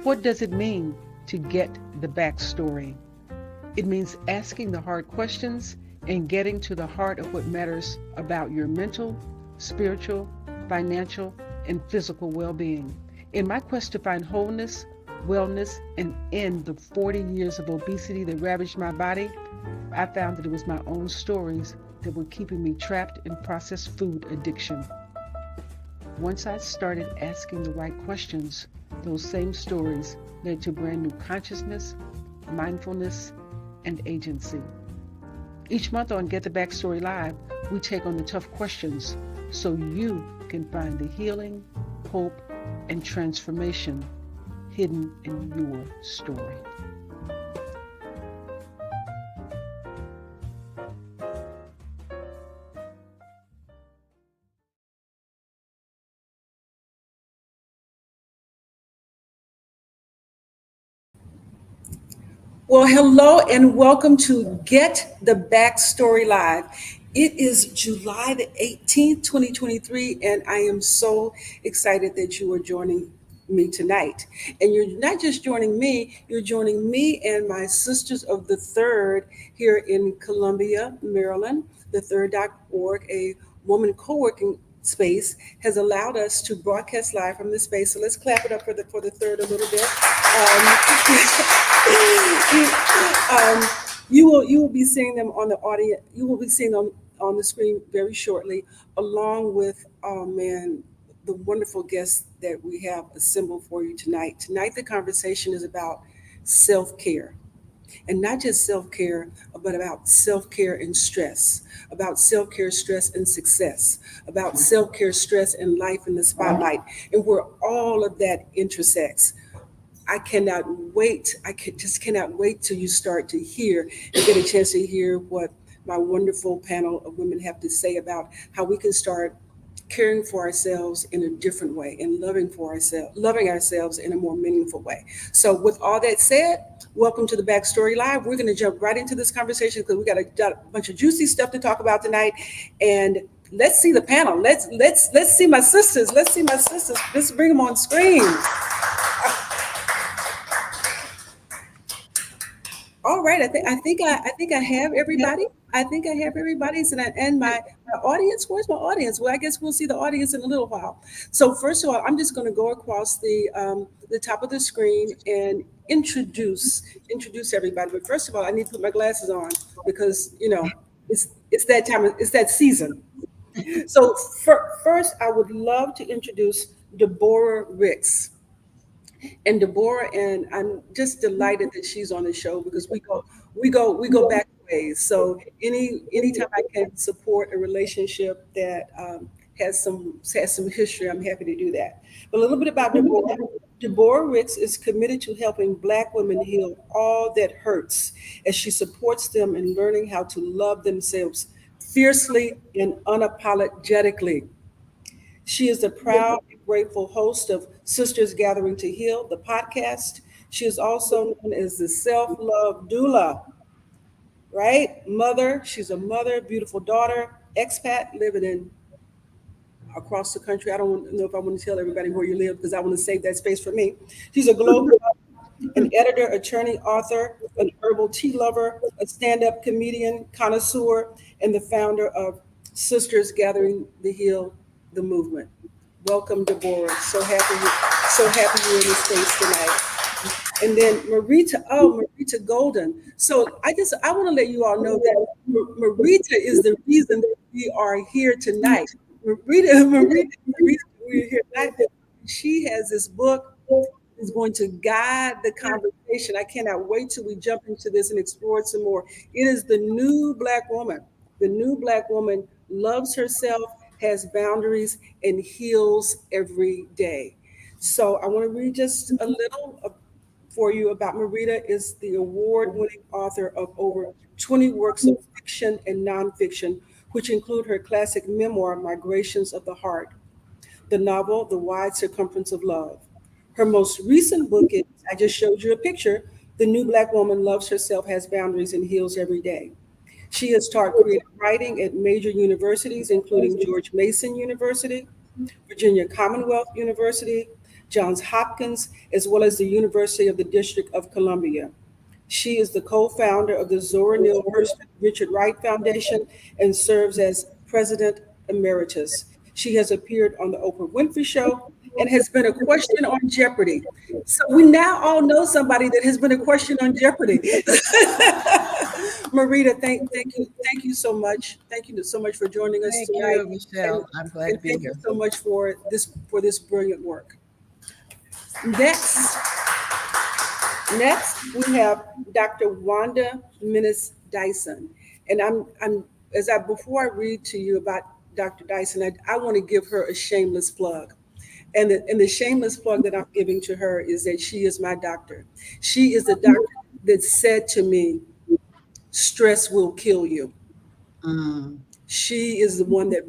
What does it mean to get the backstory? It means asking the hard questions and getting to the heart of what matters about your mental, spiritual, financial, and physical well being. In my quest to find wholeness, wellness, and end the 40 years of obesity that ravaged my body, I found that it was my own stories that were keeping me trapped in processed food addiction. Once I started asking the right questions, those same stories led to brand new consciousness, mindfulness, and agency. Each month on Get the Backstory Live, we take on the tough questions so you can find the healing, hope, and transformation hidden in your story. Well, hello and welcome to Get the Backstory Live. It is July the 18th, 2023, and I am so excited that you are joining me tonight. And you're not just joining me, you're joining me and my Sisters of the Third here in Columbia, Maryland. The Third.org, a woman co-working space, has allowed us to broadcast live from this space. So let's clap it up for the third a little bit. You will be seeing them on the audio. You will be seeing them on the screen very shortly, along with the wonderful guests that we have assembled for you tonight. Tonight, the conversation is about self-care. And not just self-care, but about self-care and stress, about self-care, stress, and success, about self-care, stress, and life in the spotlight, and where all of that intersects. I cannot wait. Just cannot wait till you start to hear and get a chance to hear what my wonderful panel of women have to say about how we can start caring for ourselves in a different way and loving ourselves in a more meaningful way. So with all that said, welcome to the Backstory Live. We're going to jump right into this conversation because we got a bunch of juicy stuff to talk about tonight. And let's see the panel. Let's see my sisters. Let's see my sisters. Let's bring them on screen. All right, I think I have everybody. I think I have everybody. And my audience. Where's my audience? Well, I guess we'll see the audience in a little while. So first of all, I'm just going to go across the top of the screen and introduce everybody. But first of all, I need to put my glasses on because it's that time. It's that season. So first, I would love to introduce DeBora Ricks. And DeBora, and I'm just delighted that she's on the show because we go back ways. So anytime I can support a relationship that has some history, I'm happy to do that. But a little bit about DeBora. DeBora Ricks is committed to helping Black women heal all that hurts as she supports them in learning how to love themselves fiercely and unapologetically. She is a proud and grateful host of Sisters Gathering to Heal, the podcast. She is also known as the Self Love Doula, right? Mother, she's a mother, beautiful daughter, expat living in across the country. I don't know if I want to tell everybody where you live because I want to save that space for me. She's a global an editor, attorney, author, an herbal tea lover, a stand-up comedian, connoisseur, and the founder of Sisters Gathering the Heal, the movement. Welcome, DeBora. So happy you're in this space tonight. And then Marita Golden. So I want to let you all know that Marita is the reason that we are here tonight. Marita, we're here tonight. She has this book is going to guide the conversation. I cannot wait till we jump into this and explore it some more. It is the new Black woman. The new Black woman loves herself, has boundaries, and heals every day. So I want to read just a little for you about Marita. Is the award-winning author of over 20 works of fiction and nonfiction, which include her classic memoir, Migrations of the Heart, the novel, The Wide Circumference of Love. Her most recent book is, I just showed you a picture, The New Black Woman Loves Herself, Has Boundaries, and Heals Every Day. She has taught creative writing at major universities, including George Mason University, Virginia Commonwealth University, Johns Hopkins, as well as the University of the District of Columbia. She is the co-founder of the Zora Neale Hurston Richard Wright Foundation and serves as president emeritus. She has appeared on the Oprah Winfrey Show and has been a question on Jeopardy. So we now all know somebody that has been a question on Jeopardy. Marita, thank you so much. Thank you so much for joining us Thank tonight. you, Michelle. I'm glad to be Thank you here. so much for this brilliant work. Next, we have Dr. Wanda Dyson, and I'm as I before I read to you about Dr. Dyson, I want to give her a shameless plug. And the shameless plug that I'm giving to her is that she is my doctor. She is the doctor that said to me, stress will kill you. Mm. She is the one that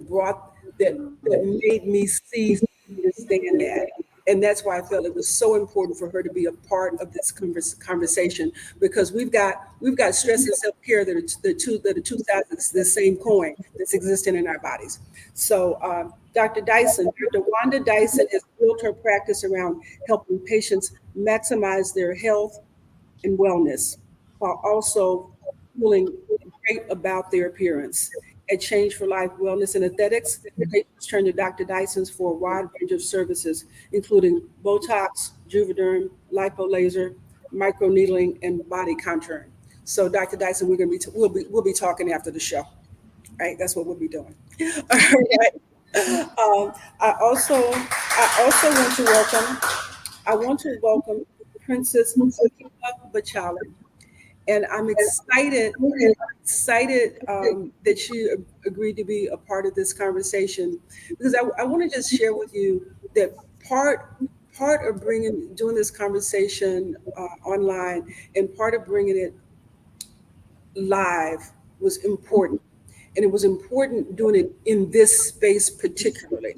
that made me see, understand that. And that's why I felt it was so important for her to be a part of this conversation, because we've got stress and self-care that are the two sides of the same coin that's existing in our bodies. So Dr. Wanda Dyson has built her practice around helping patients maximize their health and wellness while also feeling great about their appearance. At Change for Life Wellness and Aesthetics, patients turn to Dr. Dyson's for a wide range of services, including Botox, Juvederm, lipolaser, microneedling, and body contouring. So, Dr. Dyson, we'll be talking after the show. Right, that's what we'll be doing. All right. I also want to welcome Princess Akeema Bichali, and I'm excited that she agreed to be a part of this conversation, because I want to just share with you that part of doing this conversation online, and part of bringing it live was important. And it was important doing it in this space particularly.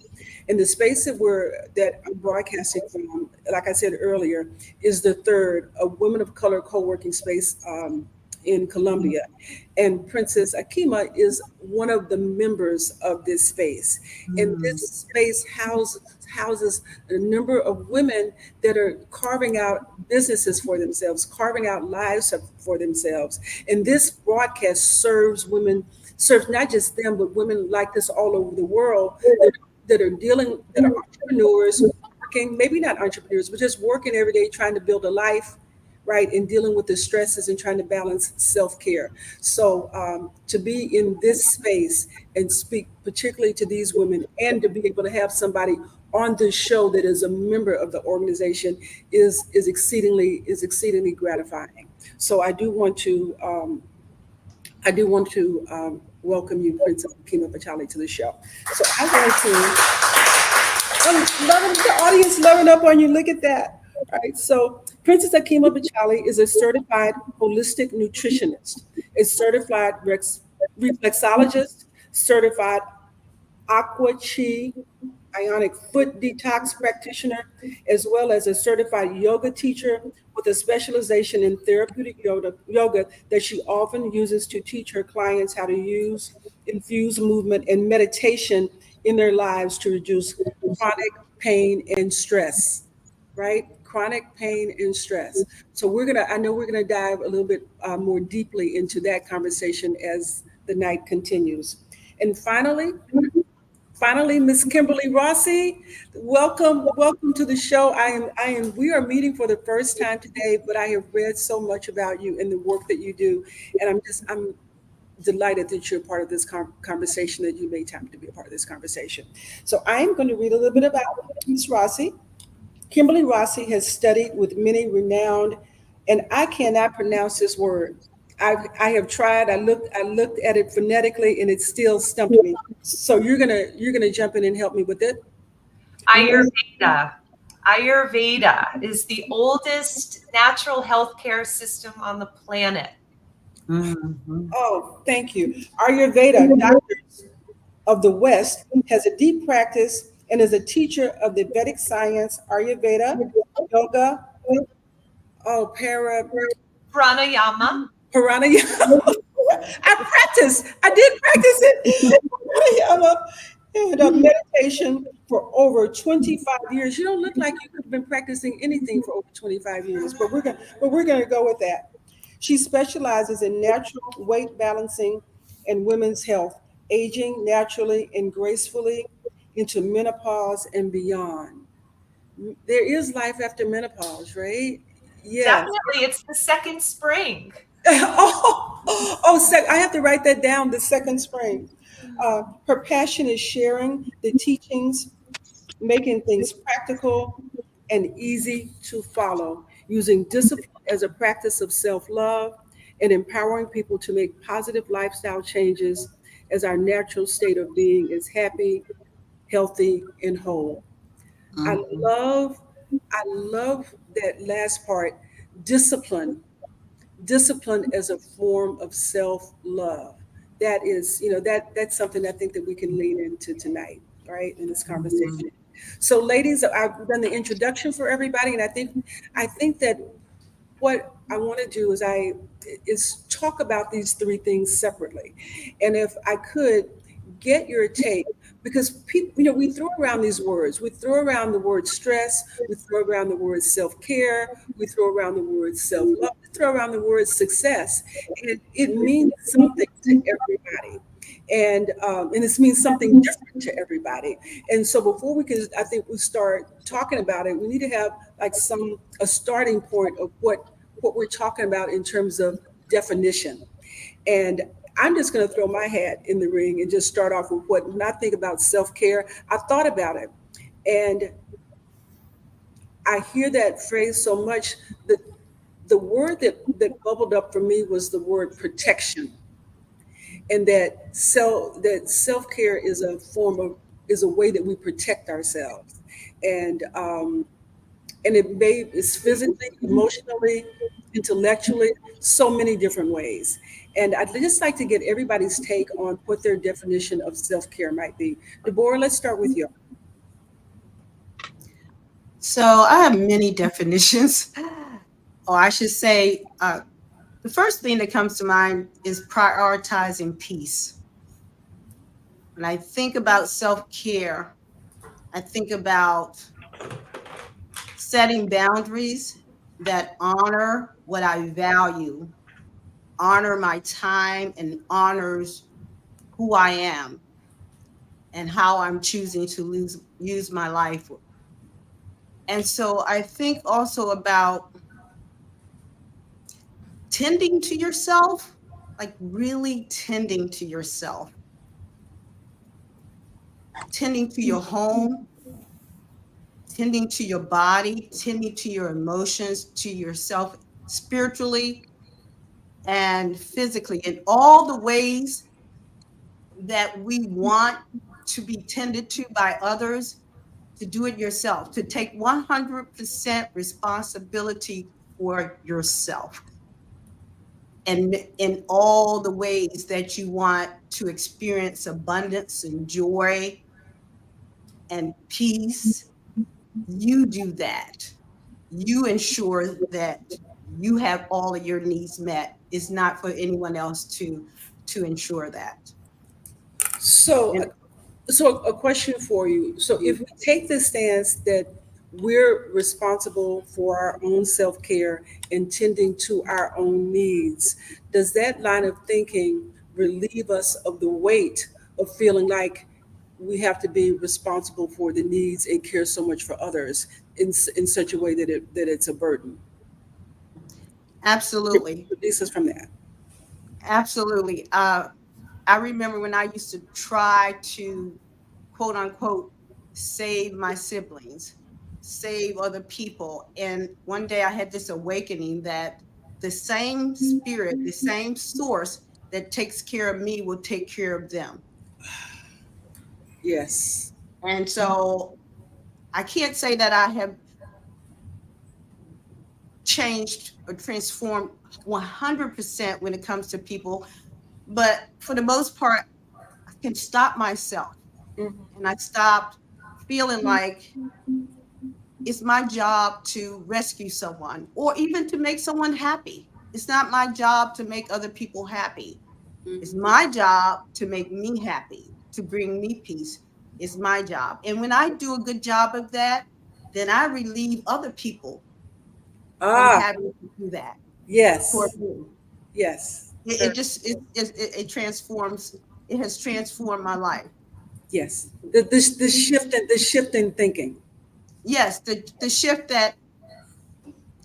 And the space that I'm broadcasting from, like I said earlier, is the third, a Women of Color co-working space in Columbia. And Princess Akeema is one of the members of this space. And this space houses a number of women that are carving out businesses for themselves, carving out lives for themselves. And this broadcast serves not just them, but women like this all over the world that are entrepreneurs, working, maybe not entrepreneurs, but just working every day, trying to build a life, right, and dealing with the stresses and trying to balance self-care. So to be in this space and speak particularly to these women, and to be able to have somebody on this show that is a member of the organization is exceedingly gratifying. So I do want to welcome you, Princess Akeema Bichali, to the show. So I'm loving the audience loving up on you. Look at that. All right. So Princess Akeema Bichali is a certified holistic nutritionist, a certified reflexologist, certified aqua chi ionic foot detox practitioner, as well as a certified yoga teacher with a specialization in therapeutic yoga that she often uses to teach her clients how to infuse movement and meditation in their lives to reduce chronic pain and stress, right? Chronic pain and stress. So I know we're gonna dive a little bit more deeply into that conversation as the night continues. And finally, Miss Kimberly Rossi, welcome to the show. We are meeting for the first time today, but I have read so much about you and the work that you do, and I'm delighted that you're part of this conversation, that you made time to be a part of this conversation. So I am going to read a little bit about Ms. Rossi. Kimberly Rossi has studied with many renowned, and I cannot pronounce this word. I have tried. I looked at it phonetically, and it still stumped me. So you're gonna jump in and help me with it. Ayurveda. Ayurveda is the oldest natural healthcare system on the planet. Mm-hmm. Oh, thank you. Ayurveda, Doctors of the West, has a deep practice and is a teacher of the Vedic science, Ayurveda, yoga, Pranayama. Pranayama. I did practice it. Pranayama. and meditation for over 25 years. You don't look like you could have been practicing anything for over 25 years, but we're gonna go with that. She specializes in natural weight balancing and women's health, aging naturally and gracefully into menopause and beyond. There is life after menopause, right? Yes. Definitely, it's the second spring. I have to write that down. The second spring. Her passion is sharing the teachings, making things practical and easy to follow, using discipline as a practice of self love, and empowering people to make positive lifestyle changes as our natural state of being is happy, healthy, and whole. I Mhm. love, I love that last part, discipline. Discipline as a form of self-love. That is, that's something I think that we can lean into tonight, right, in this Mhm. conversation. So, ladies, I've done the introduction for everybody, and I think that what I want to do is talk about these three things separately. And if I could get your take, because people, we throw around these words. We throw around the word stress, we throw around the word self-care, we throw around the word self-love, we throw around the word success. And it means something to everybody. And this means something different to everybody. And so before we can, I think we start talking about it, we need to have like a starting point of what we're talking about in terms of definition. And I'm just going to throw my hat in the ring and just start off with when I think about self-care, I thought about it. And I hear that phrase so much that the word that bubbled up for me was the word protection. And that self-care is a way that we protect ourselves. And um, and it's physically, emotionally, intellectually, so many different ways. And I'd just like to get everybody's take on what their definition of self-care might be. DeBora, let's start with you. So I have many definitions, or I should say, the first thing that comes to mind is prioritizing peace. When I think about self care, I think about setting boundaries that honor what I value, honor my time, and honors who I am and how I'm choosing to use my life. And so I think also about tending to yourself, like really tending to yourself, tending to your home, tending to your body, tending to your emotions, to yourself spiritually and physically, in all the ways that we want to be tended to by others, to do it yourself, to take 100% responsibility for yourself. And in all the ways that you want to experience abundance and joy and peace, you do that. You ensure that you have all of your needs met. It's not for anyone else to ensure that. So, And so a question for you. So, if we take the stance that we're responsible for our own self care and tending to our own needs, does that line of thinking relieve us of the weight of feeling like we have to be responsible for the needs and care so much for others in such a way that it's a burden? absolutely, Release us from that. absolutely. I remember when I used to try to quote unquote save my siblings, save other people. And one day I had this awakening that the same spirit, the same source that takes care of me will take care of them. Yes. And so I can't say that I have changed or transformed 100% when it comes to people, but for the most part, I can stop myself Mhm. and I stopped feeling like it's my job to rescue someone or even to make someone happy. It's not my job to make other people happy. It's Mhm. my job to make me happy, to bring me peace. It's my job. And when I do a good job of that, then I relieve other people from Ah, having to do that for yes, me. yes, It just it transforms. It has transformed my life. yes. The shift in thinking. Yes, the shift that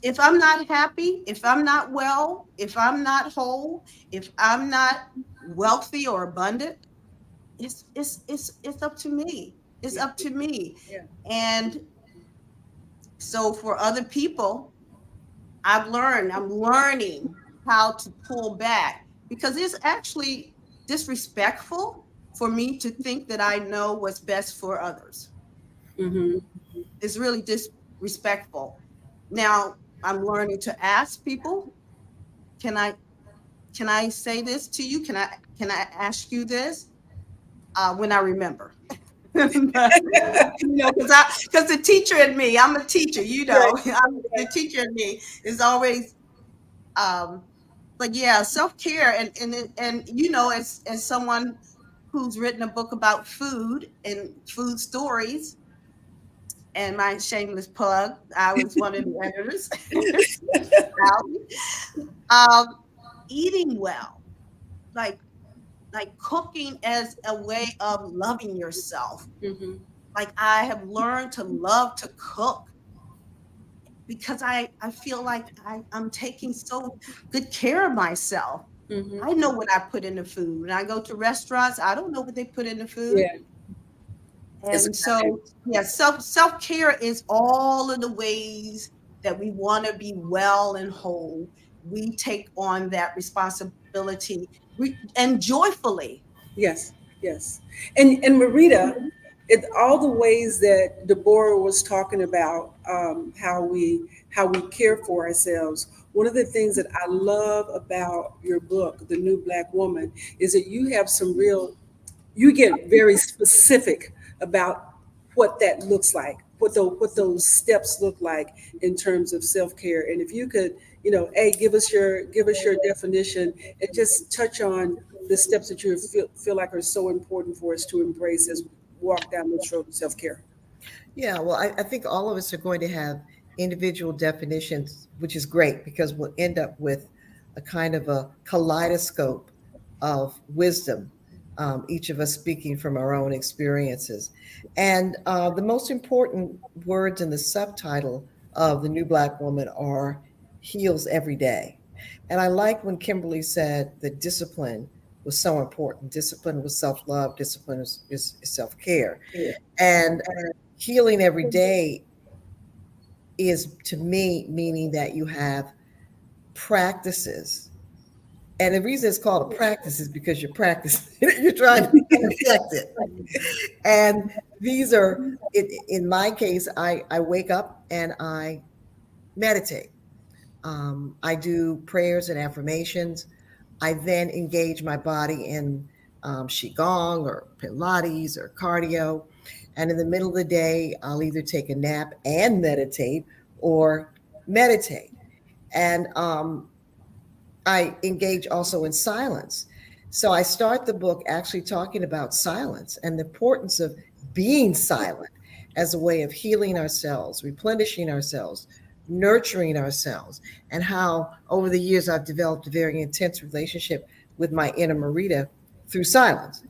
if I'm not happy, if I'm not well, if I'm not whole, if I'm not wealthy or abundant, it's up to me. It's Yeah, up to me. yeah. And so for other people, I'm learning how to pull back because it's actually disrespectful for me to think that I know what's best for others. Mm-hmm. It's really disrespectful. Now I'm learning to ask people, can I can I say this to you? Can I ask you this when I remember? But, because the teacher in me, I'm a teacher, Right, the teacher in me is always um, but yeah, self-care and as someone who's written a book about food and food stories, and my shameless plug, I was one of the editors. um, Eating well, like cooking as a way of loving yourself. mm-hmm. Like I have learned to love to cook because I feel like I'm taking so good care of myself. Mm-hmm. I know what I put in the food. When I go to restaurants, I don't know what they put in the food. Yeah, it's And so, yeah, self-care is all of the ways that we want to be well and whole. We take on that responsibility and joyfully. yes, yes. And Marita, all the ways that DeBora was talking about how we care for ourselves. One of the things that I love about your book, The New Black Woman, is that you get very specific about what that looks like, what those steps look like in terms of self care. And if you could, give us your definition and just touch on the steps that you feel like are so important for us to embrace as we walk down this road of self care. Yeah, well, I think all of us are going to have individual definitions, which is great because we'll end up with a kind of a kaleidoscope of wisdom, each of us speaking from our own experiences. And the most important words in the subtitle of The New Black Woman are heals every day. And I like when Kimberly said that discipline was so important. Discipline was self love, discipline is self care. And healing every day is to me meaning that you have practices. And the reason it's called a practice is because you're practicing, you're trying to perfect it. And these are, in my case, I wake up and I meditate. I do prayers and affirmations. I then engage my body in Qigong or Pilates or cardio. And in the middle of the day, I'll either take a nap and meditate or meditate. And I engage also in silence. So I start the book actually talking about silence and the importance of being silent as a way of healing ourselves, replenishing ourselves, nurturing ourselves, and how over the years I've developed a very intense relationship with my inner Marita through silence.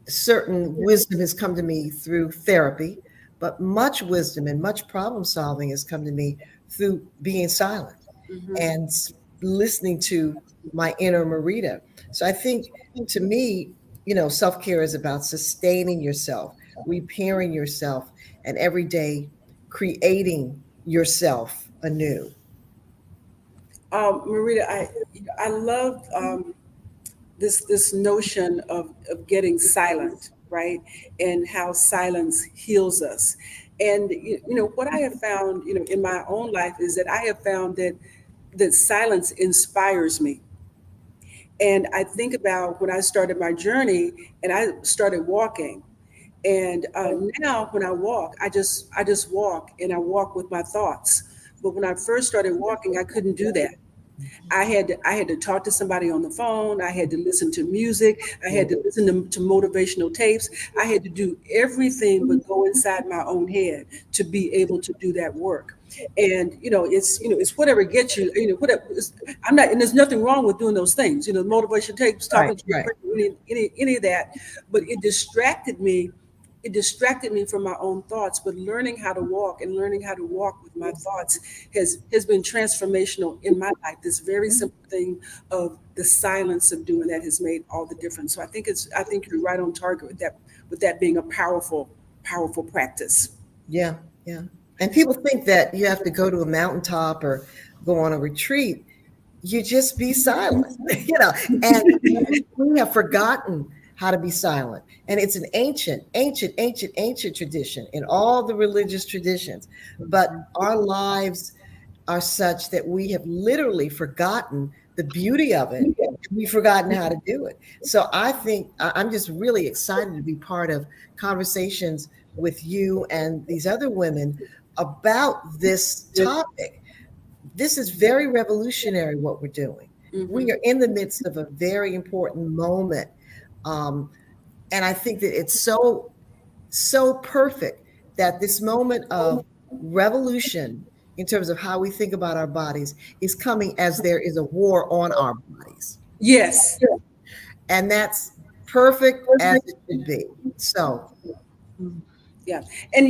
Certain wisdom has come to me through therapy, but much wisdom and much problem solving has come to me through being silent Mm-hmm. and listening to my inner Marita. So I think to me, self care is about sustaining yourself, repairing yourself, and every day creating yourself anew. Marita, I love this notion of getting silent, right? And how silence heals us. And what I have found, in my own life is that I have found that silence inspires me. And I think about when I started my journey and I started walking. And now when I walk, I just walk and I walk with my thoughts. But when I first started walking, I couldn't do that. I had to talk to somebody on the phone. I had to listen to music. I had to listen to motivational tapes. I had to do everything but go inside my own head to be able to do that work. And it's whatever gets you. Whatever. I'm not, and there's nothing wrong with doing those things. Motivation tapes, talking Right, to right. any of that. But it distracted me from my own thoughts. But learning how to walk and learning how to walk with my thoughts has been transformational in my life. This very simple thing of the silence of doing that has made all the difference. So I think you're right on target with that being a powerful practice. Yeah, yeah. And people think that you have to go to a mountaintop or go on a retreat. You just be silent, and we have forgotten how to be silent. And it's an ancient tradition in all the religious traditions. But our lives are such that we have literally forgotten the beauty of it. We've forgotten how to do it. So I think I'm just really excited to be part of conversations with you and these other women about this topic. This is very revolutionary what we're doing. We are in the midst of a very important moment. And I think that it's so perfect that this moment of revolution in terms of how we think about our bodies is coming as there is a war on our bodies. Yes. And that's perfect as it should be. So, Yeah. And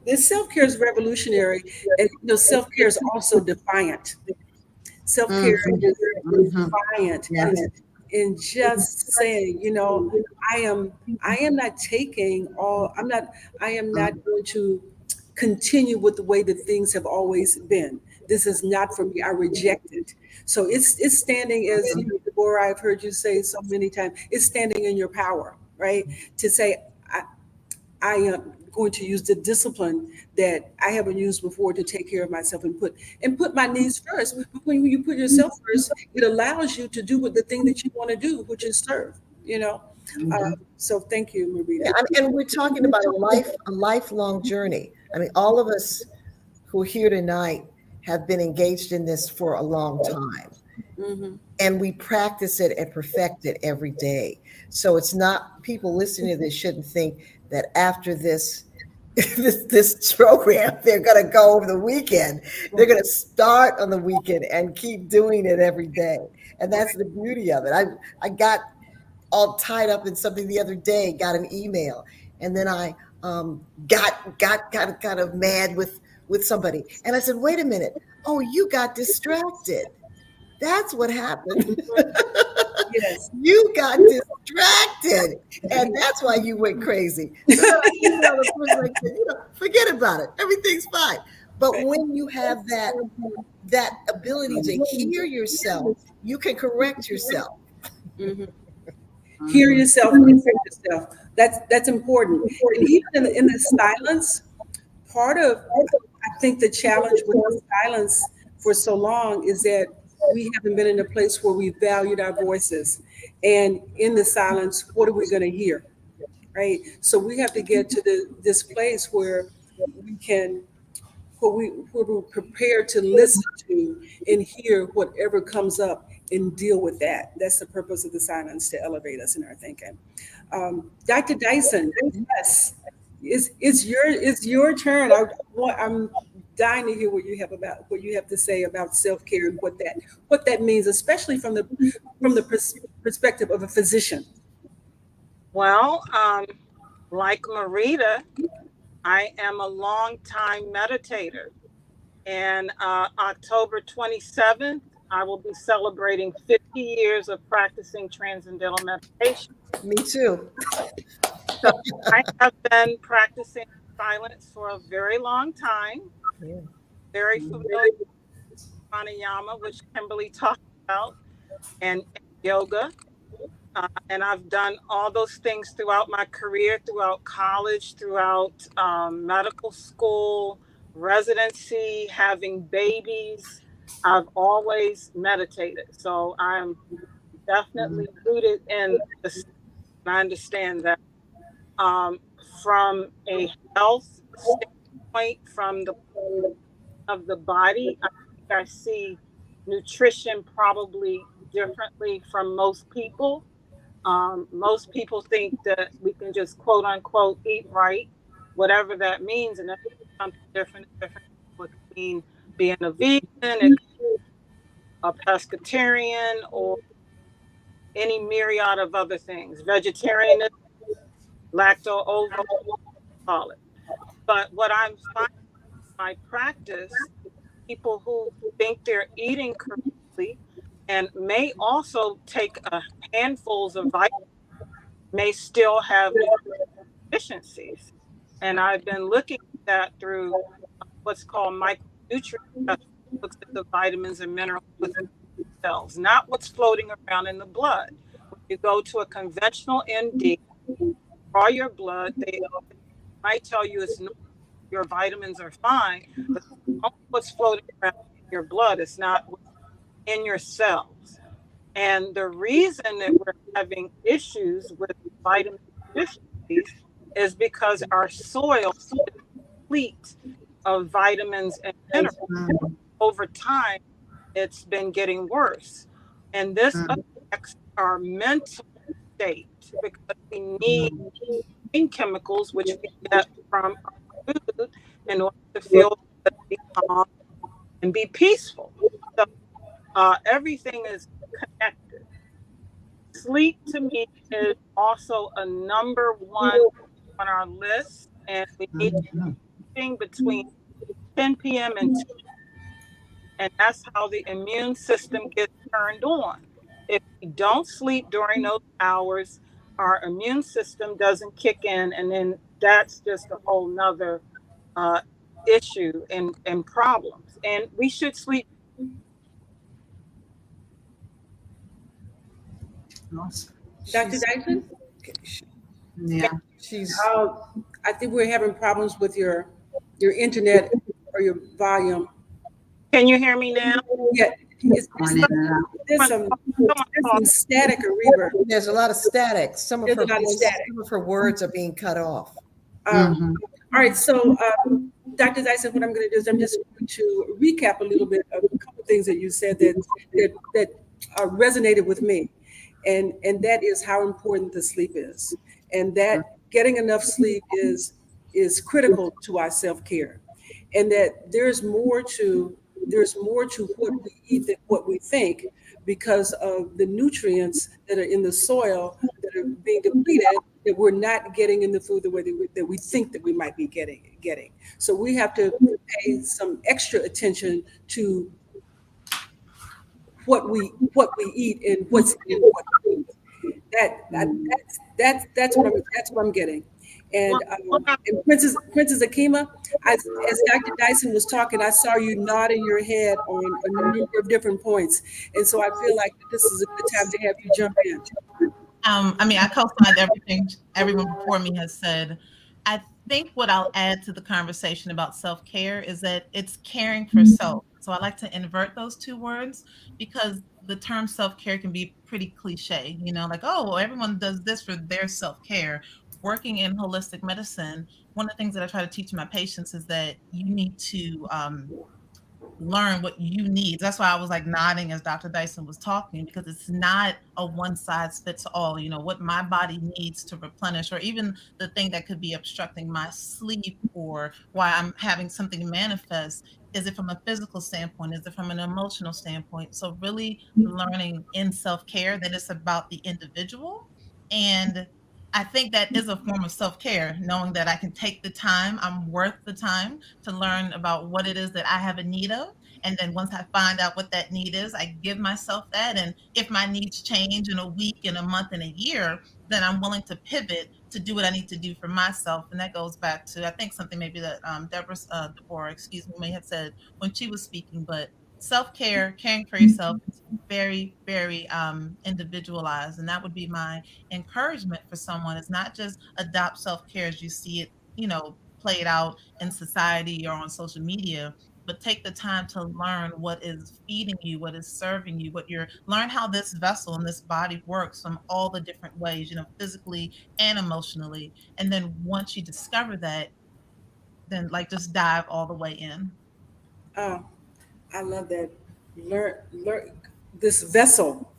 this self-care is revolutionary, and self-care is also defiant. Self-care is defiant Yes. in just saying, I am not taking all, I am not going to continue with the way that things have always been. This is not for me. I reject it. So it's standing, as Deborah, I've heard you say so many times, it's standing in your power, right? To say, I am going to use the discipline that I haven't used before to take care of myself and put my needs first. But when you put yourself first, it allows you to do what the thing that you want to do, which is serve. So thank you, yeah, Marita. and we're talking about a lifelong journey. I mean, all of us who are here tonight have been engaged in this for a long time. Hmm. And we practice it and perfect it every day. So it's not, people listening to this shouldn't think that after this this program they're going to go over the weekend. They're going to start on the weekend and keep doing it every day. And that's the beauty of it. I got all tied up in something the other day, got an email, and then I got kind of mad with somebody, and I said, wait a minute, oh, you got distracted. That's what happened. Yes. You got distracted, and that's why you went crazy. So the person like, forget about it. Everything's fine. But when you have that ability to hear yourself, you can correct yourself. Hmm. Hear yourself, correct yourself. That's important. And even in the silence, part of, I think, the challenge with the silence for so long is that we haven't been in a place where we valued our voices. And in the silence, what are we going to hear? Right? So we have to get to this place where we can, where we're prepared to listen to and hear whatever comes up and deal with that. That's the purpose of the silence, to elevate us in our thinking. Dr. Dyson, yes, it's your turn. I'm dying to hear what you have to say about self care and what that means, especially from the perspective of a physician. Well, like Marita, I am a long-time meditator. And October 27th, I will be celebrating 50 years of practicing transcendental meditation. Me too. So I have been practicing silence for a very long time. Yeah. Very familiar with pranayama, which Kimberly talked about, and yoga. And I've done all those things throughout my career, throughout college, throughout medical school, residency, having babies. I've always meditated. So I'm definitely rooted in this. I understand that from a health standpoint, from the of the body, I think I see nutrition probably differently from most people. Most people think that we can just quote unquote eat right, whatever that means, and that's something different. Different. It could mean being a vegan, it could be a pescatarian, or any myriad of other things. Vegetarianism, lacto ovo, call it. But what I'm finding in my practice, people who think they're eating correctly and may also take a handfuls of vitamins may still have deficiencies. And I've been looking at that through what's called micronutrient testing, looks at the vitamins and minerals within cells, not what's floating around in the blood. When you go to a conventional MD, draw your blood, they might tell you it's normal, your vitamins are fine, but what's floating around in your blood is not what's in your cells. And the reason that we're having issues with vitamin deficiencies is because our soil is depleted of vitamins and minerals. Over time, it's been getting worse. And this affects our mental state because we need brain chemicals, which we get from our food, in order to feel good, be calm, and be peaceful. So everything is connected. Sleep to me is also a number one on our list, and we need to be sleeping between 10 p.m. and 2, and that's how the immune system gets turned on. If we don't sleep during those hours, our immune system doesn't kick in, and then that's just a whole nother uh, issue and problems. And we should sleep. Dr. Dyson? Yeah. She's I think we're having problems with your internet or your volume. Can you hear me now? Yeah, there's some static or reverb. there's a lot of static. Some of There's her a lot of voice, static. some of her words are being cut off. All right, so Dr. Dyson, what I'm going to do is I'm just going to recap a little bit of a couple of things that you said that resonated with me, and that is how important the sleep is, and that getting enough sleep is critical to our self-care, and that there's more to what we eat than what we think, because of the nutrients that are in the soil that are being depleted, that we're not getting in the food the way that we think that we might be getting. So we have to pay some extra attention to what we eat and what's in what we eat. That's what I'm getting. And Princess Akeema, as Dr. Dyson was talking, I saw you nodding your head on a number of different points, and so I feel like this is a good time to have you jump in. I mean, I co-signed everything everyone before me has said. I think what I'll add to the conversation about self-care is that it's caring for self. So I like to invert those two words, because the term self-care can be pretty cliche, like, oh, well, everyone does this for their self-care. Working in holistic medicine, one of the things that I try to teach my patients is that you need to learn what you need. That's why I was like nodding as Dr. Dyson was talking, because it's not a one size fits all, what my body needs to replenish, or even the thing that could be obstructing my sleep, or why I'm having something manifest. Is it from a physical standpoint? Is it from an emotional standpoint? So really learning in self-care that it's about the individual. And I think that is a form of self-care, knowing that I can take the time, I'm worth the time to learn about what it is that I have a need of. And then once I find out what that need is, I give myself that. And if my needs change in a week, in a month, in a year, then I'm willing to pivot to do what I need to do for myself. And that goes back to, I think, something maybe that DeBora, excuse me, may have said when she was speaking. But self-care, caring for yourself is very, very individualized. And that would be my encouragement for someone, is not just adopt self-care as you see it, played out in society or on social media, but take the time to learn what is feeding you, what is serving you, learn how this vessel and this body works from all the different ways, physically and emotionally. And then once you discover that, then just dive all the way in. Oh, I love that. learn this vessel,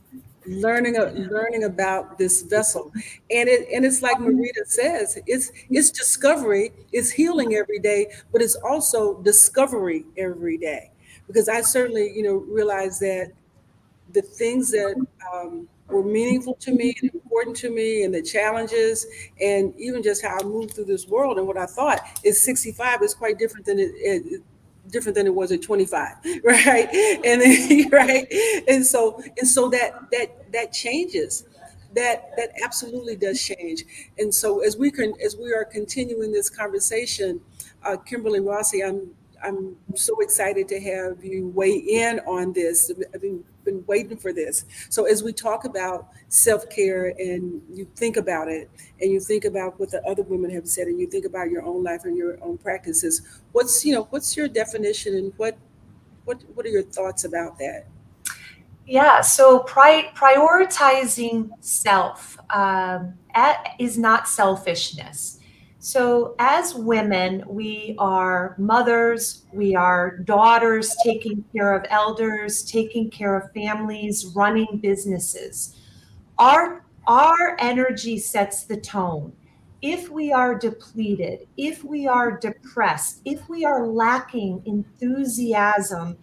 learning about this vessel, and it's like Marita says, it's discovery, it's healing every day, but it's also discovery every day. Because I certainly, realize that the things that were meaningful to me and important to me, and the challenges, and even just how I moved through this world, and what I thought is 65 is quite different than different than it was at 25, right? And then, right, and so that changes. That absolutely does change. And so as we are continuing this conversation, Kimberly, Rossi, I'm so excited to have you weigh in on this. I've been waiting for this. So as we talk about self-care, and you think about it, and you think about what the other women have said, and you think about your own life and your own practices, what's your definition, and what are your thoughts about that? Yeah, so prioritizing self is not selfishness. So, as women, we are mothers, we are daughters, taking care of elders, taking care of families, running businesses. Our energy sets the tone. If we are depleted, if we are depressed, if we are lacking enthusiasm,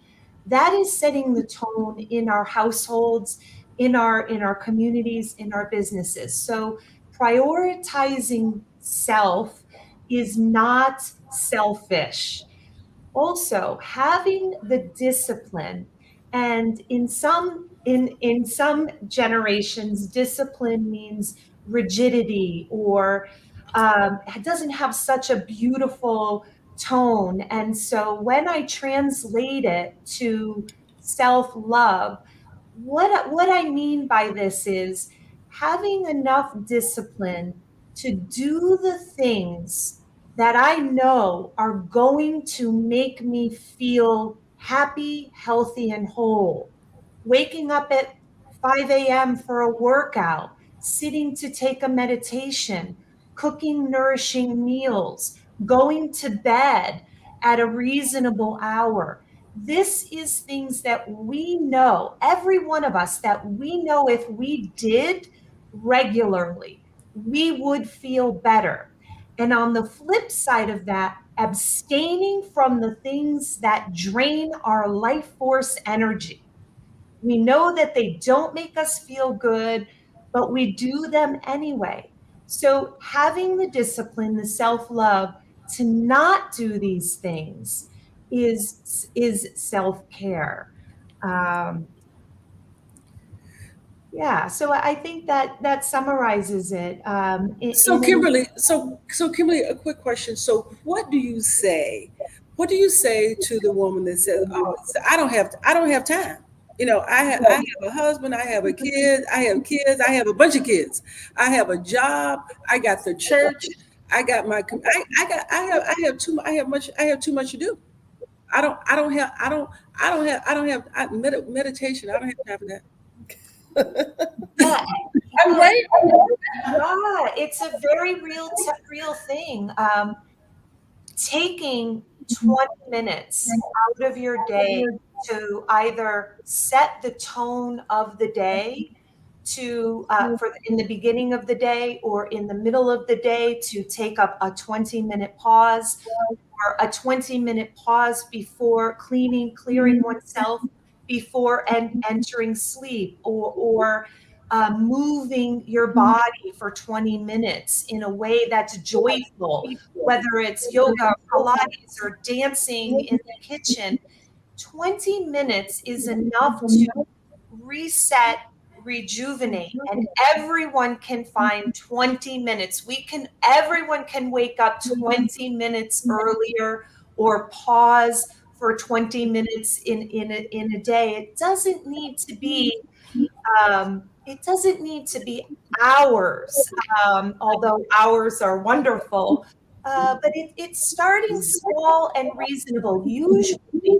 that is setting the tone in our households, in our communities, in our businesses. So prioritizing self is not selfish. Also, having the discipline, and in some generations, discipline means rigidity, or it doesn't have such a beautiful tone. And so when I translate it to self-love, what I mean by this is having enough discipline to do the things that I know are going to make me feel happy, healthy, and whole. Waking up at 5 a.m. for a workout, sitting to take a meditation, cooking nourishing meals, going to bed at a reasonable hour. This is things that we know, every one of us, that we know if we did regularly, we would feel better. And on the flip side of that, abstaining from the things that drain our life force energy. We know that they don't make us feel good, but we do them anyway. So having the discipline, the self-love to not do these things is self-care. Um, yeah, so I think that summarizes it. So Kimberly, a quick question. So what do you say? What do you say to the woman that says, "Oh, I don't have time. I have a husband, I have a kid, I have kids, I have a bunch of kids, I have a job, I got the church, I got my, I got, I have too much to do. I don't have meditation. I don't have time for that. Yeah, I'm right. yeah, it's a very real thing. Taking 20 minutes out of your day to either set the tone of the day, to in the beginning of the day or in the middle of the day, to take up a 20-minute pause, or a 20-minute pause before clearing oneself before entering sleep, or moving your body for 20 minutes in a way that's joyful, whether it's yoga, Pilates, or dancing in the kitchen. 20 minutes is enough to reset, rejuvenate, and everyone can find 20 minutes. Everyone can wake up 20 minutes earlier, or pause for 20 minutes in a day. It doesn't need to be hours, although hours are wonderful. But it's starting small and reasonable. Usually,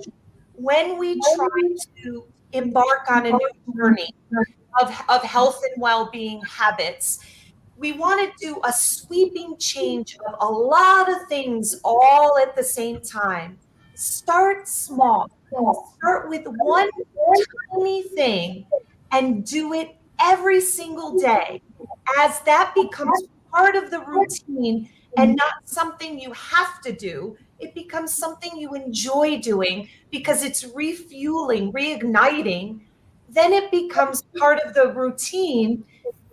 when we try to embark on a new journey of health and well-being habits, we want to do a sweeping change of a lot of things all at the same time. Start small. Start with one tiny thing and do it every single day, as that becomes part of the routine and not something you have to do, it becomes something you enjoy doing because it's refueling, reigniting, then it becomes part of the routine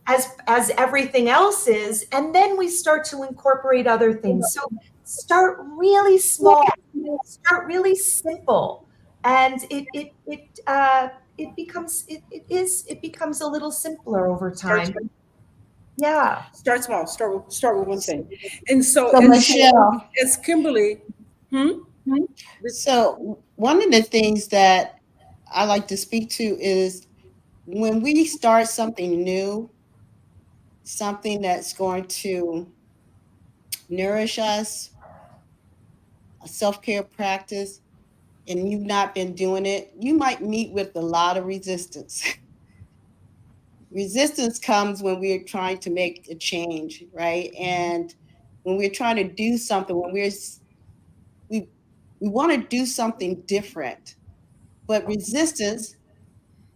as everything else is, and then we start to incorporate other things. So start really small, start really simple, and it becomes a little simpler over time. Yeah. Start small. Start with one thing. And so, So Michelle, as Kimberly, so one of the things that I like to speak to is when we start something new, something that's going to nourish us, a self-care practice, and you've not been doing it, you might meet with a lot of resistance. Resistance comes when we're trying to make a change, right? And when we're trying to do something, when we want to do something different, but resistance,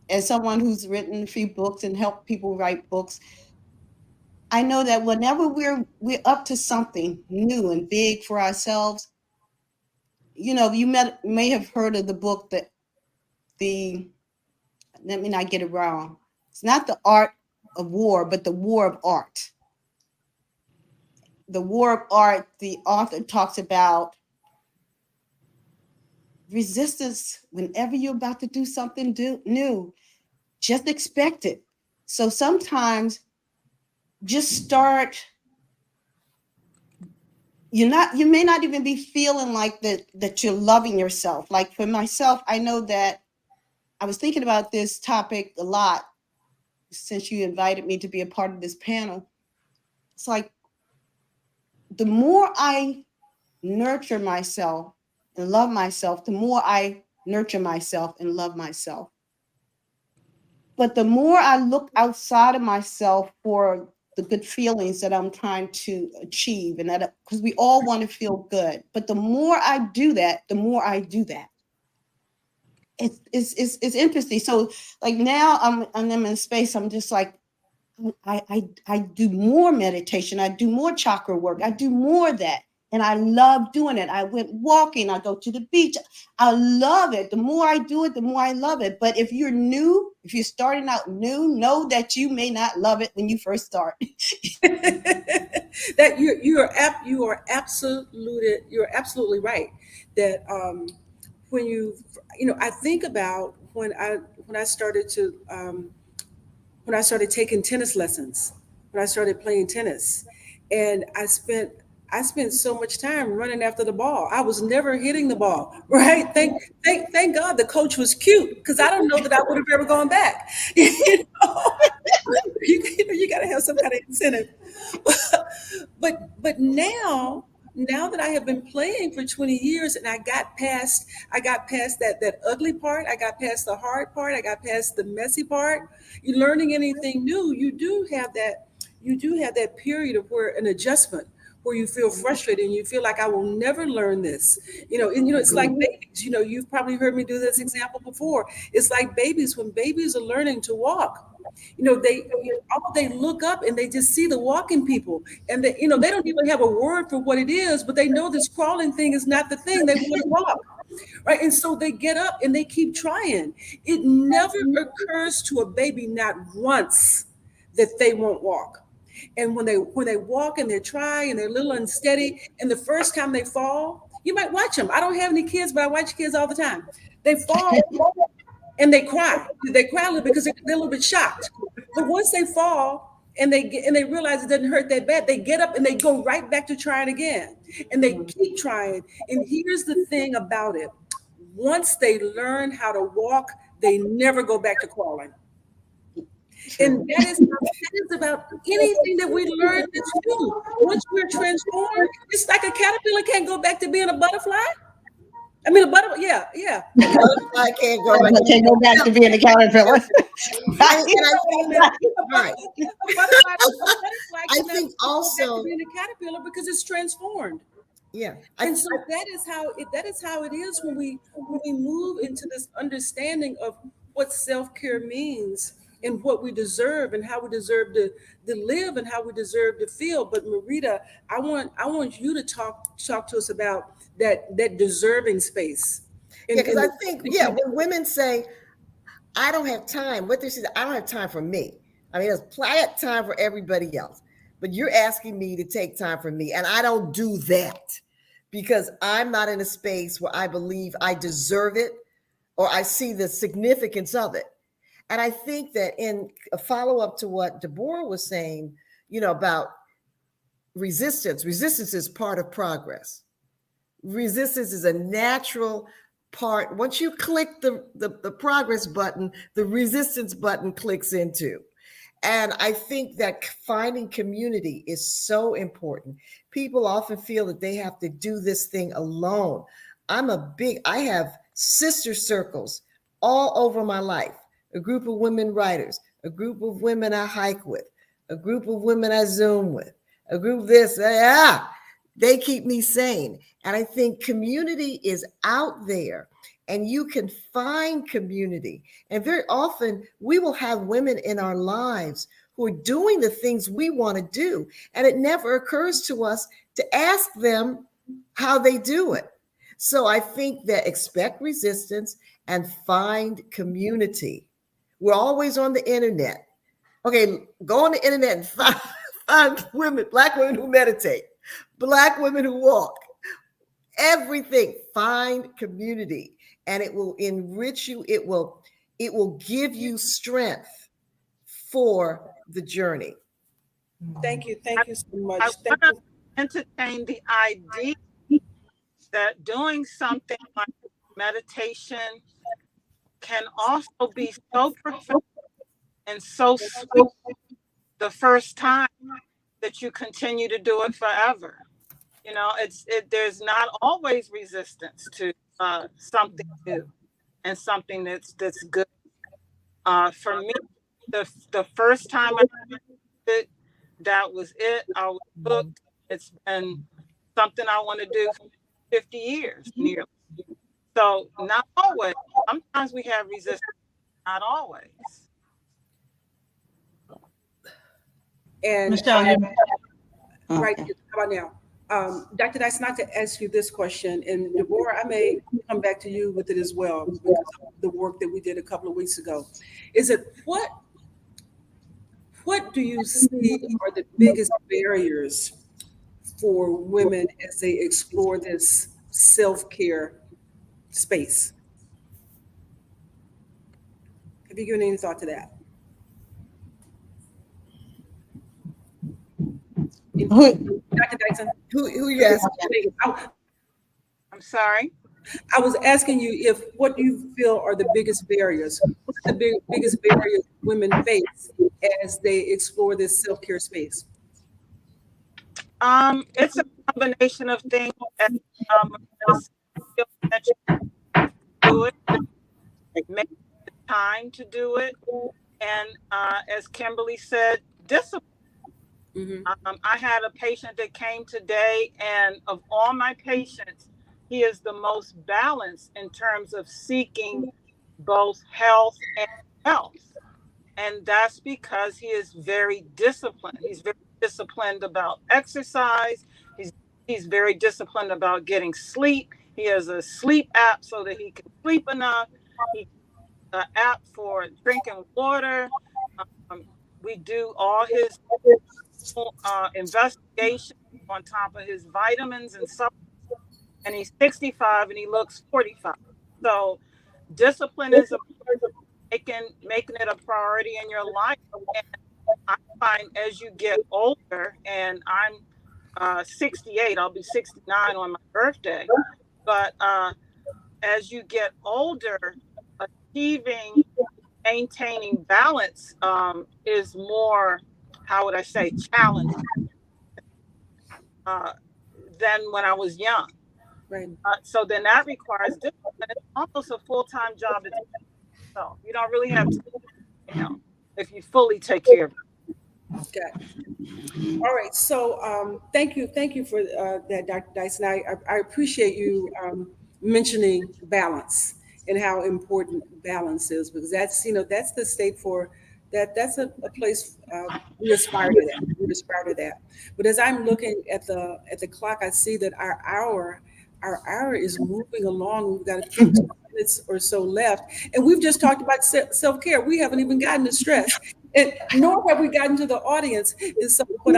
as someone who's written a few books and helped people write books, I know that whenever we're up to something new and big for ourselves, you know, you may have heard of the book that let me not get it wrong. It's not the art of war, but the war of art. The war of art, the author talks about resistance whenever you're about to do something new. Just expect it. So sometimes just start. You may not even be feeling like that you're loving yourself. Like for myself, I know that I was thinking about this topic a lot since you invited me to be a part of this panel. It's like the more I nurture myself and love myself, the more I nurture myself and love myself. But the more I look outside of myself for the good feelings that I'm trying to achieve, and that, because we all want to feel good, but the more I do that, the more I do that. It's interesting. So like now I'm in a space, I'm just like, I do more meditation, I do more chakra work, I do more of that. And I love doing it. I went walking, I go to the beach. I love it. The more I do it, the more I love it. But if you're new, if you're starting out new, know that you may not love it when you first start. that you're absolutely right. That when I think about when I started taking tennis lessons, when I started playing tennis, and I spent so much time running after the ball. I was never hitting the ball, right? Thank God the coach was cute, because I don't know that I would have ever gone back. you got to have some kind of incentive. but now that I have been playing for 20 years and I got past that ugly part, I got past the hard part, I got past the messy part. You're learning anything new, you do have that period of where an adjustment, where you feel frustrated and you feel like I will never learn this. It's like babies. You've probably heard me do this example before. It's like babies. When babies are learning to walk, they look up and they just see the walking people, and they don't even have a word for what it is, but they know this crawling thing is not the thing they want to walk. Right. And so they get up and they keep trying. It never occurs to a baby, not once, that they won't walk. And when they walk and they try and they're a little unsteady, and the first time they fall, you might watch them. I don't have any kids, but I watch kids all the time. They fall and they cry. They cry a little because they're a little bit shocked. But once they fall and they realize it doesn't hurt that bad, they get up and they go right back to trying again. And they keep trying. And here's the thing about it. Once they learn how to walk, they never go back to crawling. And that is about anything that we learn that's new. Once we're transformed, it's like a caterpillar can't go back to being a butterfly. I mean, a butterfly, yeah. I can't go back to being a caterpillar. Right. I think also being a caterpillar because it's transformed. Yeah. And so that is how it is when we move into this understanding of what self-care means and what we deserve and how we deserve to live and how we deserve to feel. But Marita, I want you to talk to us about that deserving space. Yeah, because I think, yeah, when women say, I don't have time, what they say, I don't have time for me. I mean, I have time for everybody else, but you're asking me to take time for me, and I don't do that because I'm not in a space where I believe I deserve it or I see the significance of it. And I think that in a follow-up to what DeBora was saying, about resistance is part of progress. Resistance is a natural part. Once you click the progress button, the resistance button clicks into. And I think that finding community is so important. People often feel that they have to do this thing alone. I have sister circles all over my life. A group of women writers, a group of women I hike with, a group of women I Zoom with, a group of this, they keep me sane. And I think community is out there and you can find community. And very often we will have women in our lives who are doing the things we want to do. And it never occurs to us to ask them how they do it. So I think that expect resistance and find community. We're always on the internet. Okay, go on the internet and find women, Black women who meditate, Black women who walk, everything. Find community and it will enrich you. It will give you strength for the journey. Thank you so much. I want to entertain the idea that doing something like meditation can also be so profound and so sweet the first time that you continue to do it forever. There's not always resistance to something new and something that's good. For me, the first time I did it, that was it. I was hooked. It's been something I want to do for 50 years nearly. So not always. Sometimes we have resistance, not always. And Michelle, right, how about now? Dr. Dyson, not to ask you this question, and DeBora, I may come back to you with it as well because of the work that we did a couple of weeks ago. Is it what do you see are the biggest barriers for women as they explore this self-care space? Have you given any thought to that? Dr. Dyson, Who you asking? I'm sorry. I was asking you what do you feel are the biggest barriers? What are the biggest barriers women face as they explore this self-care space? It's a combination of things. That you do it, make the time to do it, and as Kimberly said, discipline. Mm-hmm. I had a patient that came today, and of all my patients, he is the most balanced in terms of seeking both health and wealth. And that's because he is very disciplined. He's very disciplined about exercise. He's very disciplined about getting sleep. He has a sleep app so that he can sleep enough. He has an app for drinking water. We do all his investigation on top of his vitamins and supplements. And he's 65 and he looks 45. So discipline is making it a priority in your life. And I find as you get older, and I'm 68, I'll be 69 on my birthday. But as you get older, maintaining balance is more, how would I say, challenging than when I was young. Right. So then that requires discipline. It's almost a full-time job. So you don't really have to, if you fully take care of it. Okay. All right. So thank you for that, Dr. Dyson. I appreciate you mentioning balance and how important balance is, because that's, that's the state for that. That's a place we aspire to that. We aspire to that. But as I'm looking at the clock, I see that our hour is moving along. We've got 15 minutes or so left, and we've just talked about self-care. We haven't even gotten to stress, and nor have we gotten to the audience. And so what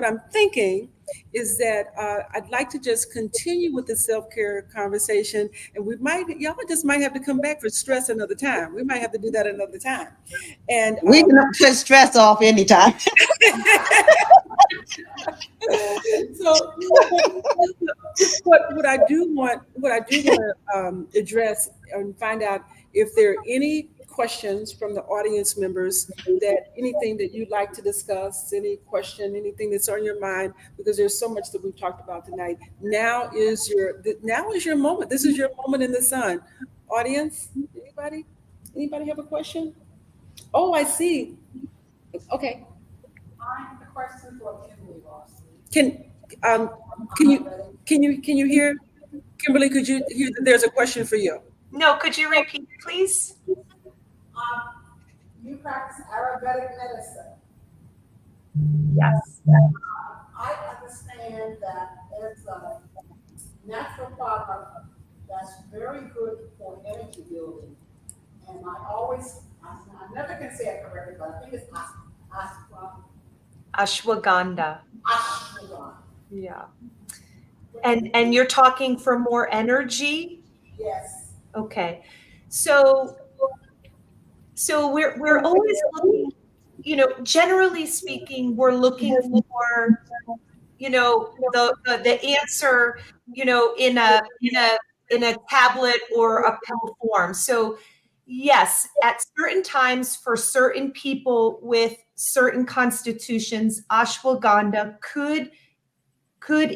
I'm thinking is that I'd like to just continue with the self-care conversation, and y'all just might have to come back for stress another time. We might have to do that another time. And We can put stress off anytime. so what I do want to address and find out if there are any questions from the audience members, that anything that you'd like to discuss, any question, anything that's on your mind, because there's so much that we've talked about tonight. Now is your moment. This is your moment in the sun. Audience, anybody have a question? Oh, I see. Okay. I have a question for Kimberly Rossi. Can you hear, Kimberly? Could you hear that there's a question for you? No, could you repeat, please? You practice Ayurvedic medicine. Yes. I understand that it's a natural product that's very good for energy building. And I never can say it correctly, but I think it's Ashwagandha. ashwagandha. Yeah. And you're talking for more energy? Yes. Okay. So we're always looking, generally speaking, we're looking for, the answer, in a tablet or a pill form. So yes, at certain times for certain people with certain constitutions, ashwagandha could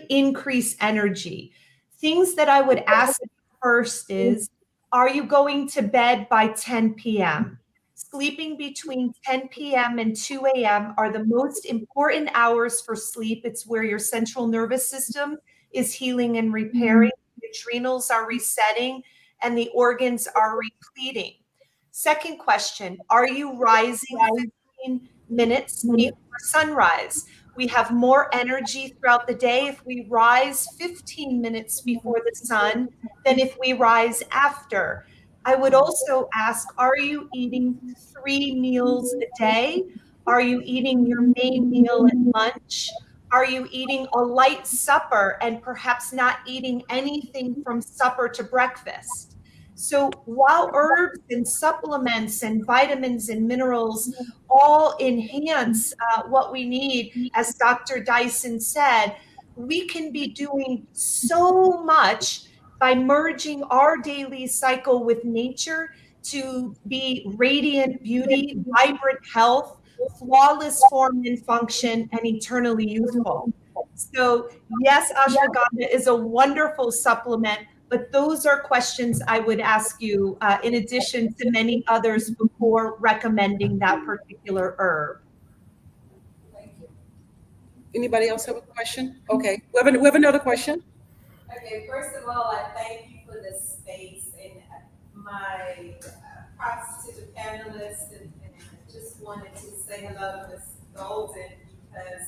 increase energy. Things that I would ask first is, are you going to bed by 10 p.m.? Sleeping between 10 p.m. and 2 a.m. are the most important hours for sleep. It's where your central nervous system is healing and repairing, the adrenals are resetting, and the organs are repleting. Second question, are you rising 15 minutes before sunrise? We have more energy throughout the day if we rise 15 minutes before the sun than if we rise after. I would also ask, are you eating 3 meals a day? Are you eating your main meal at lunch? Are you eating a light supper and perhaps not eating anything from supper to breakfast? So while herbs and supplements and vitamins and minerals all enhance what we need, as Dr. Dyson said, we can be doing so much by merging our daily cycle with nature to be radiant beauty, vibrant health, flawless form and function, and eternally youthful. So yes, ashwagandha is a wonderful supplement, but those are questions I would ask you in addition to many others before recommending that particular herb. Thank you. Anybody else have a question? Okay, we have another question. Okay, first of all, I thank you for this space, and my props to the panelists, and just wanted to say hello to Ms. Golden, because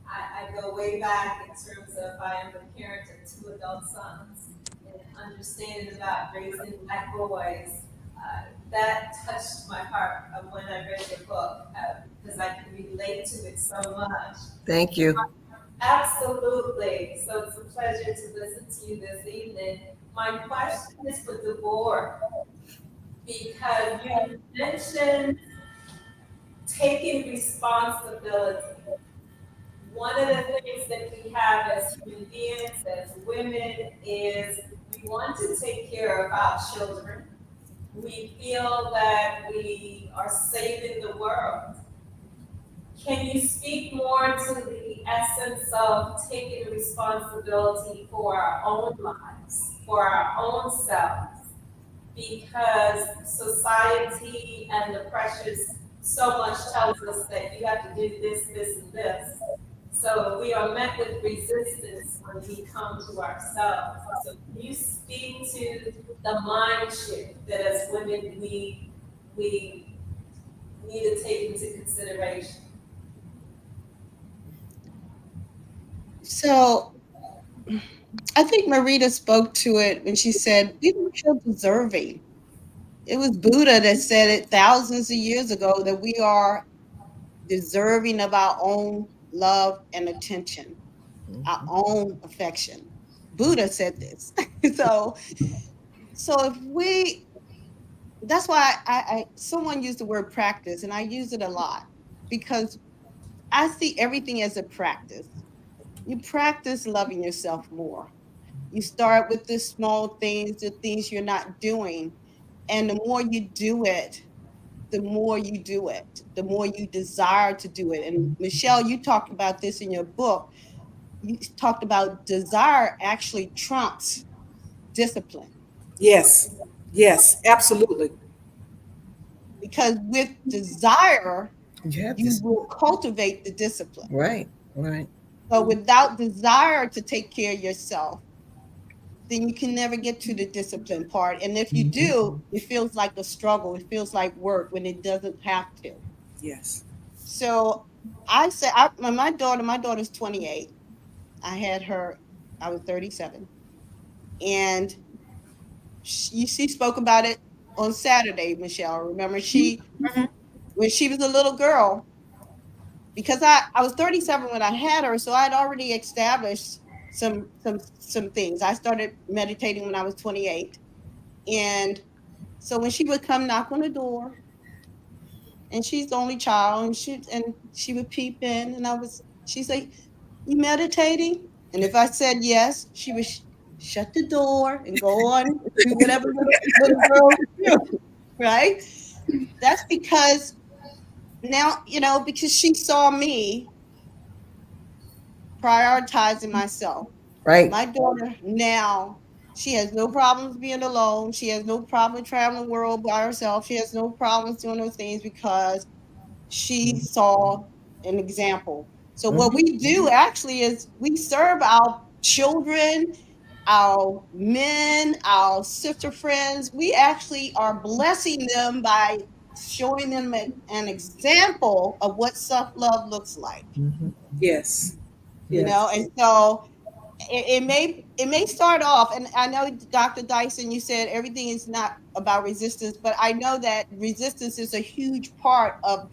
I go way back in terms of I am the parent of 2 adult sons, and understanding about raising Black boys. That touched my heart when I read your book, because I can relate to it so much. Thank you. Absolutely. So it's a pleasure to listen to you this evening. My question is for DeBora, because you mentioned taking responsibility. One of the things that we have as human beings, as women, is we want to take care of our children. We feel that we are saving the world. Can you speak more to the essence of taking responsibility for our own lives, for our own selves? Because society and the pressures so much tells us that you have to do this, this, and this. So we are met with resistance when we come to ourselves. So can you speak to the mind shift that as women we need to take into consideration? So I think Marita spoke to it when she said we don't feel deserving. It was Buddha that said it thousands of years ago that we are deserving of our own love and attention, our own affection. Buddha said this. so if we that's why I someone used the word practice and I use it a lot because I see everything as a practice. You practice loving yourself more. You start with the small things, the things you're not doing. And the more you do it, the more you do it, the more you desire to do it. And Michelle, you talked about this in your book. You talked about desire actually trumps discipline. Yes. Yes, absolutely. Because with desire, You have you this. will cultivate the discipline. Right, right. So without desire to take care of yourself, then you can never get to the discipline part. And if you do, it feels like a struggle. It feels like work when it doesn't have to. Yes. So my daughter's 28. I had her, I was 37. And she spoke about it on Saturday, Michelle. Remember, when she was a little girl, because I was 37 when I had her, so I'd already established some things. I started meditating when I was 28. And so when she would come knock on the door, and she's the only child, and she would peep in, and she's like, "You meditating?" And if I said yes, she would shut the door and go on and do whatever little girls do, right? That's because now, because she saw me prioritizing myself. Right. My daughter now, she has no problems being alone. She has no problem traveling the world by herself. She has no problems doing those things because she saw an example. So what we do actually is we serve our children, our men, our sister friends. We actually are blessing them by showing them an example of what self-love looks like. Yes. Yes. And so it may start off, and I know, Dr. Dyson, you said everything is not about resistance, but I know that resistance is a huge part of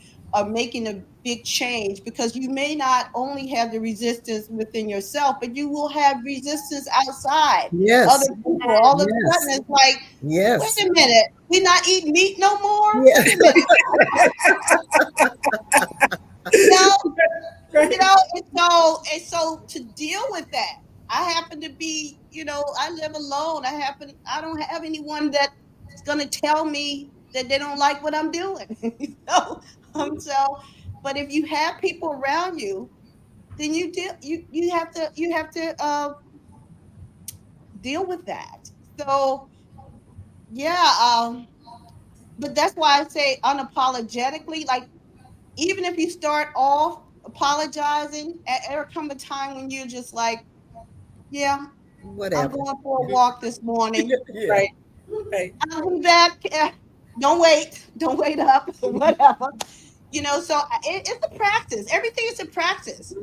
making a big change, because you may not only have the resistance within yourself, but you will have resistance outside. Yes. Other people, all of a Yes. sudden it's like, Yes. wait a minute, we're not eating meat no more? Yeah. Wait a minute. And so to deal with that, I happen to be, I live alone. I don't have anyone that's going to tell me that they don't like what I'm doing. But if you have people around you, then you have to deal with that. So yeah, but that's why I say unapologetically, like, even if you start off apologizing, there come a time when you're just like, yeah, Whatever. I'm going for a walk this morning. Yeah. Right. Right. I'll be back. Don't wait up, whatever. So it's a practice. Everything is a practice.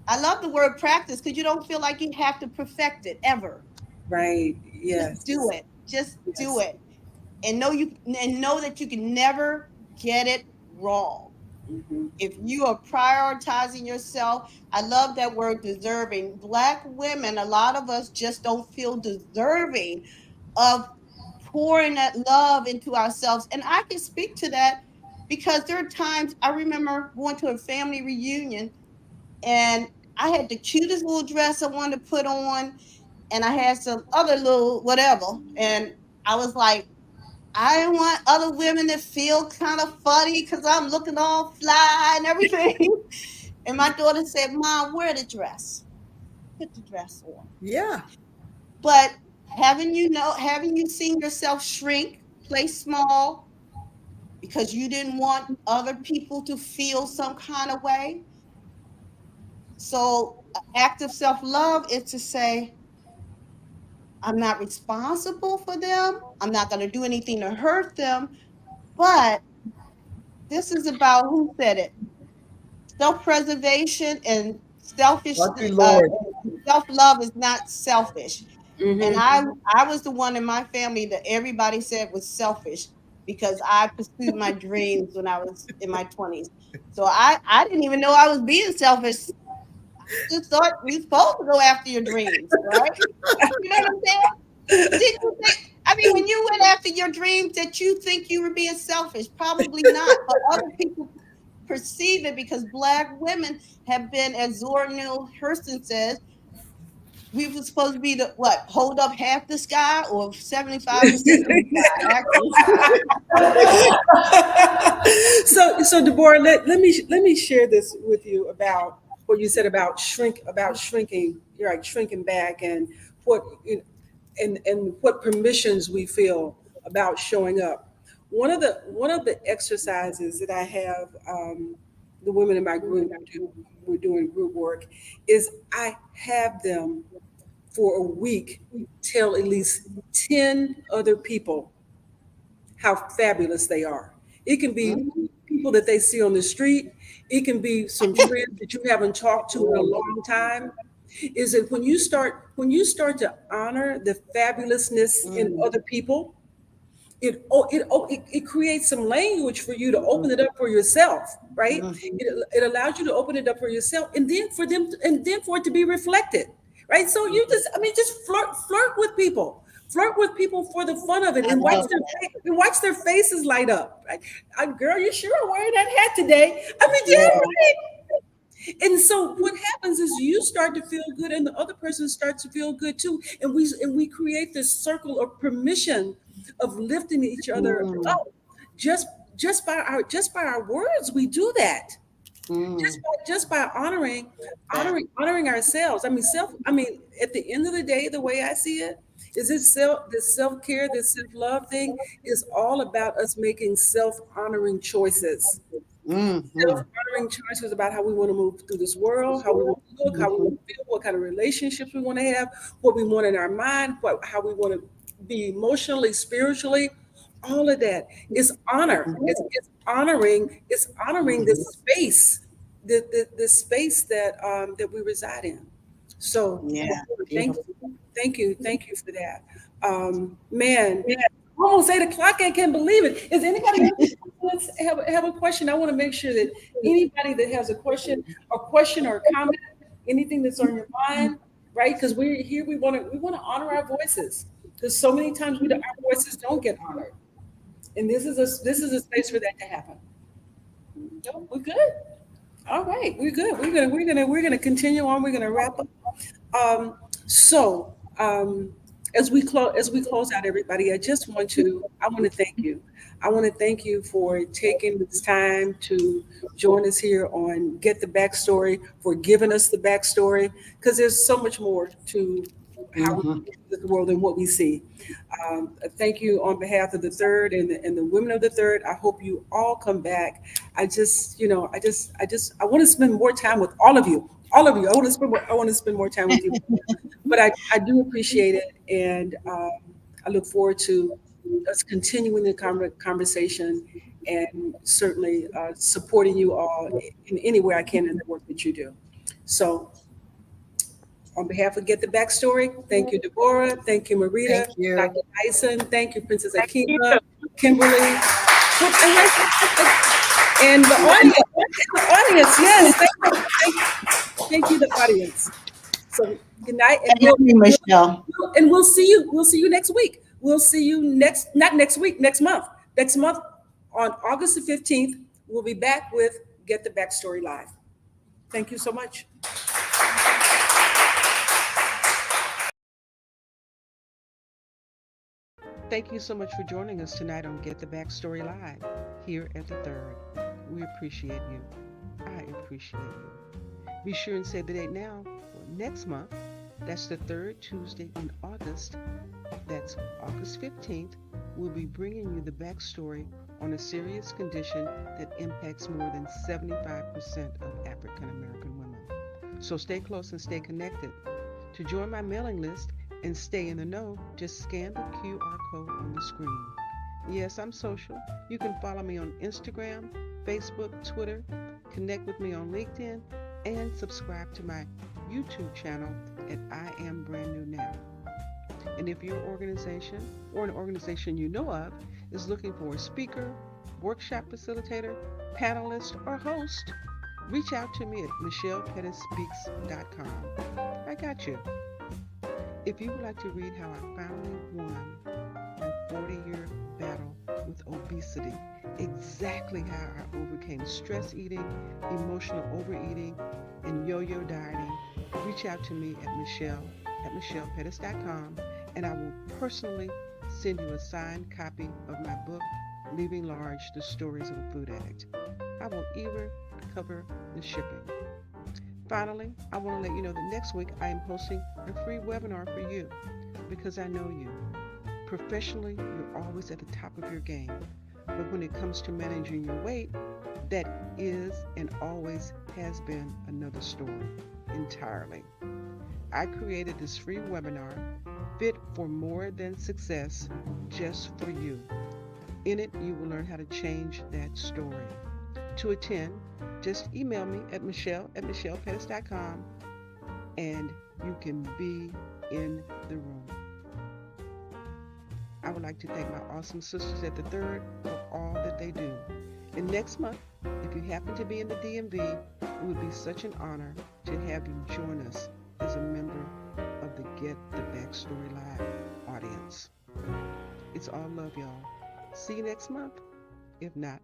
I love the word practice because you don't feel like you have to perfect it ever. Right. Yes. Just do it. Just Yes. do it. And know that you can never get it wrong. If you are prioritizing yourself, I love that word deserving. Black women, a lot of us just don't feel deserving of pouring that love into ourselves. And I can speak to that because there are times I remember going to a family reunion and I had the cutest little dress I wanted to put on, and I had some other little whatever. And I was like, I want other women to feel kind of funny because I'm looking all fly and everything. And my daughter said, "Mom, wear the dress. Put the dress on." Yeah. But haven't you seen yourself shrink, play small, because you didn't want other people to feel some kind of way? So, act of self-love is to say, I'm not responsible for them. I'm not going to do anything to hurt them. But this is about, who said it? Self-preservation and Lucky Lord. self-love is not selfish. And Mhm. I was the one in my family that everybody said was selfish because I pursued my dreams when I was in my 20s. So I didn't even know I was being selfish. I just thought you're supposed to go after your dreams, right? You know what I'm saying? Did you think, I mean, when you went after your dreams, did you think you were being selfish? Probably not. But other people perceive it because Black women have been, as Zora Neale Hurston says, we were supposed to be the what, hold up half the sky or 75% of the sky, actually. So DeBora, let me share this with you about what you said about shrinking. You're like shrinking back, and what and what permissions we feel about showing up. One of the exercises that I have, the women in my group do, we're doing group work, is I have them for a week tell at least 10 other people how fabulous they are. It can be people that they see on the street. It can be some friends that you haven't talked to in a long time. Is it when you start to honor the fabulousness in other people, it creates some language for you to open it up for yourself, right? It allows you to open it up for yourself, and then for them, and then for it to be reflected, right? So you just, I mean, just flirt with people. Flirt with people for the fun of it, I and watch love their that. and watch their faces light up. Right? Girl, you sure are wearing that hat today? I mean, yeah, Yeah. right. And so what happens is you start to feel good and the other person starts to feel good too. And we create this circle of permission of lifting each other Mm, up. Just just by our words, we do that. Just mm, by just by honoring that. honoring ourselves. I mean, at the end of the day, the way I see it is this self-care, this self-love thing is all about us making self-honoring choices. Mm, mm, Self-honoring choices about how we want to move through this world, how we want to look, how we mhm, want to feel, what kind of relationships we want to have, what we want in our mind, how we want to be emotionally, spiritually. All of that is honor. It's honoring the mhm. space, the space that we reside in. So Yeah, thank beautiful. you, thank you for that. Man, almost 8 o'clock. I can't believe it. Is anybody else have a question? I want to make sure that anybody that has a question or a comment, anything that's on your mind, right? Because we're here, we want to honor our voices. Because so many times our voices don't get honored, and this is a space for that to happen. No, we're good. All right, we're good. We're gonna continue on. We're gonna wrap up. So, as we close out, everybody, I want to thank you. I want to thank you for taking this time to join us here on Get the Backstory, for giving us the backstory, because there's so much more to how we Mhm. look at the world and what we see. Thank you on behalf of the third and the women of the third. I hope you all come back. I want to spend more time with all of you. All of you. I want to spend more time with you. But I do appreciate it, and I look forward to us continuing the conversation, and certainly supporting you all in any way I can in the work that you do. So, on behalf of Get the Backstory, thank you, Deborah. Thank you, Marita. Thank you. Dr. Dyson. Thank you, Princess Thank you. Akeema, Kimberly. And the audience. The audience, yes. Thank you, the audience. So good night, and Thank you, Michelle. we'll see you. We'll see you next week. We'll see you not next week, next month. Next month on August the 15th, we'll be back with Get the Backstory Live. Thank you so much. Thank you so much for joining us tonight on Get the Backstory Live here at the Third. We appreciate you. I appreciate you. Be sure and save the date now for next month. That's the third Tuesday in August. That's August 15th. We'll be bringing you the backstory on a serious condition that impacts more than 75% of African American women. So stay close and stay connected. To join my mailing list and stay in the know, just scan the QR code on the screen. Yes, I'm social. You can follow me on Instagram, Facebook, Twitter, connect with me on LinkedIn, and subscribe to my YouTube channel at I Am Brand New Now. And if your organization or an organization you know of is looking for a speaker, workshop facilitator, panelist, or host, reach out to me at michellepettiesspeaks.com. I got you. If you would like to read how I finally won my 40-year battle with obesity, exactly how I overcame stress eating, emotional overeating, and yo-yo dieting, reach out to me at michellepettis.com, and I will personally send you a signed copy of my book, Leaving Large, The Stories of a Food Addict. I will even cover the shipping. Finally, I want to let you know that next week I am hosting a free webinar for you because I know you. Professionally, you're always at the top of your game. But when it comes to managing your weight, that is and always has been another story entirely. I created this free webinar, Fit for More Than Success, just for you. In it, you will learn how to change that story. To attend, just email me at michelle@michellepettis.com and you can be in the room. I would like to thank my awesome sisters at the Third for all that they do. And next month, if you happen to be in the DMV, it would be such an honor to have you join us as a member of the Get the Backstory Live audience. It's all love, y'all. See you next month. If not,